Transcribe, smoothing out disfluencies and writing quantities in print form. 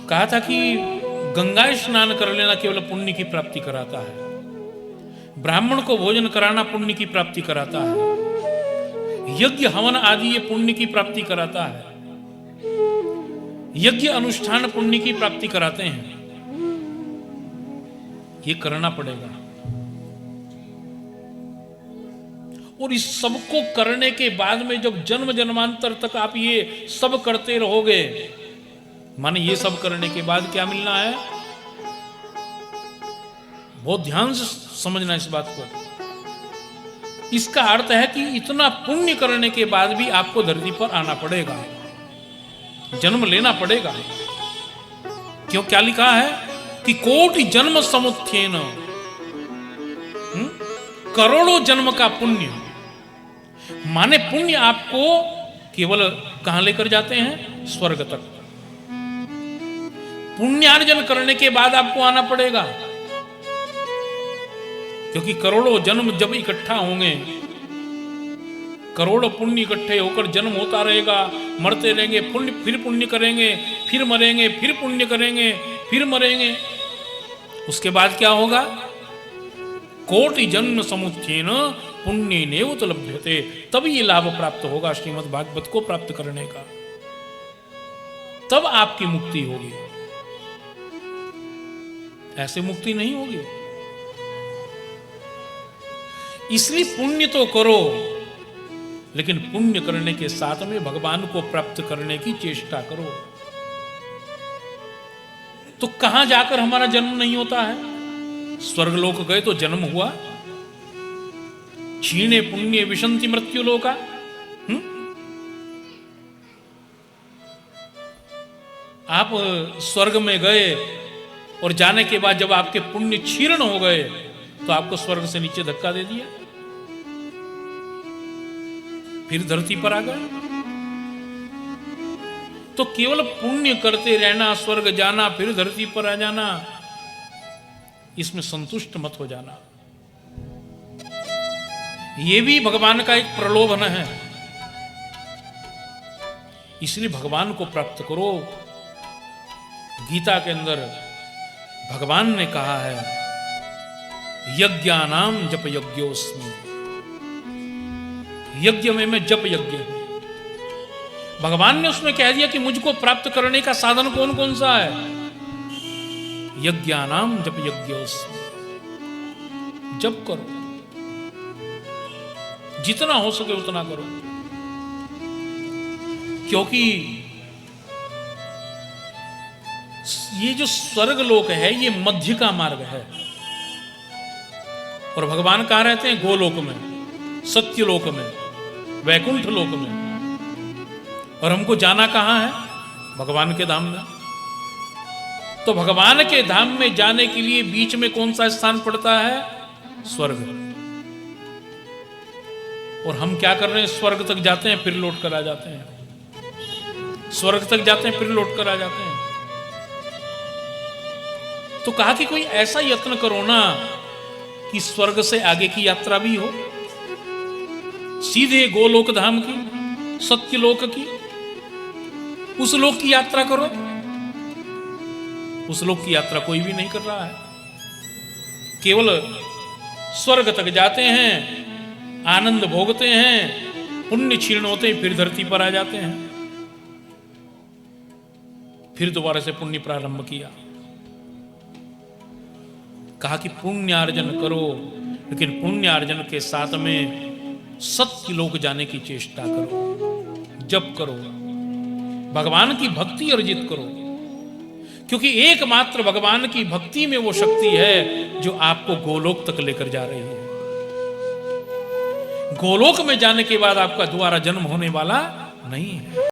कहा था कि गंगा स्नान कर लेना केवल पुण्य की प्राप्ति कराता है, ब्राह्मण को भोजन कराना पुण्य की प्राप्ति कराता है, यज्ञ हवन आदि ये पुण्य की प्राप्ति कराता है, यज्ञ अनुष्ठान पुण्य की प्राप्ति कराते हैं। ये करना पड़ेगा। और इस सब को करने के बाद में जब जन्म जन्मांतर तक आप ये सब करते रहोगे, माने ये सब करने के बाद क्या मिलना है, बहुत ध्यान से समझना इस बात को। इसका अर्थ है कि इतना पुण्य करने के बाद भी आपको धरती पर आना पड़ेगा, जन्म लेना पड़ेगा। क्यों, क्या लिखा है कि कोटि जन्म समुत्थेन, करोड़ों जन्म का पुण्य। माने पुण्य आपको केवल कहां लेकर जाते हैं, स्वर्ग तक। पुण्यार्जन करने के बाद आपको आना पड़ेगा, क्योंकि करोड़ों जन्म जब इकट्ठा होंगे, करोड़ों पुण्य इकट्ठे होकर जन्म होता रहेगा, मरते रहेंगे, पुण्य फिर पुण्य करेंगे, फिर मरेंगे, फिर पुण्य करेंगे, फिर मरेंगे। उसके बाद क्या होगा, कोटि जन्म समुत्थेन पुण्येनैव लभ्यते, तब ये लाभ प्राप्त होगा श्रीमद् भागवत को प्राप्त करने का, तब आपकी मुक्ति होगी। ऐसे मुक्ति नहीं होगी। इसलिए पुण्य तो करो, लेकिन पुण्य करने के साथ में भगवान को प्राप्त करने की चेष्टा करो। तो कहां जाकर हमारा जन्म नहीं होता है, स्वर्गलोक गए तो जन्म हुआ, क्षीणे पुण्य विशंति मृत्यु लोका। आप स्वर्ग में गए और जाने के बाद जब आपके पुण्य क्षीण हो गए तो आपको स्वर्ग से नीचे धक्का दे दिया, फिर धरती पर आ गए। तो केवल पुण्य करते रहना, स्वर्ग जाना, फिर धरती पर आ जाना, इसमें संतुष्ट मत हो जाना। यह भी भगवान का एक प्रलोभन है। इसलिए भगवान को प्राप्त करो। गीता के अंदर भगवान ने कहा है, यज्ञानाम जप यज्ञोस्मि, यज्ञ में मैं जप यज्ञ हूं। भगवान ने उसमें कह दिया कि मुझको प्राप्त करने का साधन कौन कौन सा है, यज्ञानाम जप यज्ञोस्मि। जप करो, जितना हो सके उतना करो, क्योंकि ये जो स्वर्ग लोक है ये मध्य का मार्ग है। और भगवान कहां रहते हैं, गोलोक में, सत्यलोक में, वैकुंठ लोक में। और हमको जाना कहां है, भगवान के धाम में। तो भगवान के धाम में जाने के लिए बीच में कौन सा स्थान पड़ता है, स्वर्ग। और हम क्या कर रहे हैं, स्वर्ग तक जाते हैं फिर लौट कर आ जाते हैं, स्वर्ग तक जाते हैं फिर लौट कर आ जाते हैं। तो कहा कि कोई ऐसा यत्न करो ना कि स्वर्ग से आगे की यात्रा भी हो, सीधे गोलोक धाम की, सत्यलोक की, उस लोक की यात्रा करो। उस लोक की यात्रा कोई भी नहीं कर रहा है। केवल स्वर्ग तक जाते हैं, आनंद भोगते हैं, पुण्य क्षीण होते हैं, फिर धरती पर आ जाते हैं, फिर दोबारा से पुण्य प्रारंभ किया। कहा कि पुण्यार्जन करो, लेकिन पुण्यार्जन के साथ में सत्य लोक जाने की चेष्टा करो, जप करो, भगवान की भक्ति अर्जित करो। क्योंकि एकमात्र भगवान की भक्ति में वो शक्ति है जो आपको गोलोक तक लेकर जा रही है। गोलोक में जाने के बाद आपका दोबारा जन्म होने वाला नहीं है।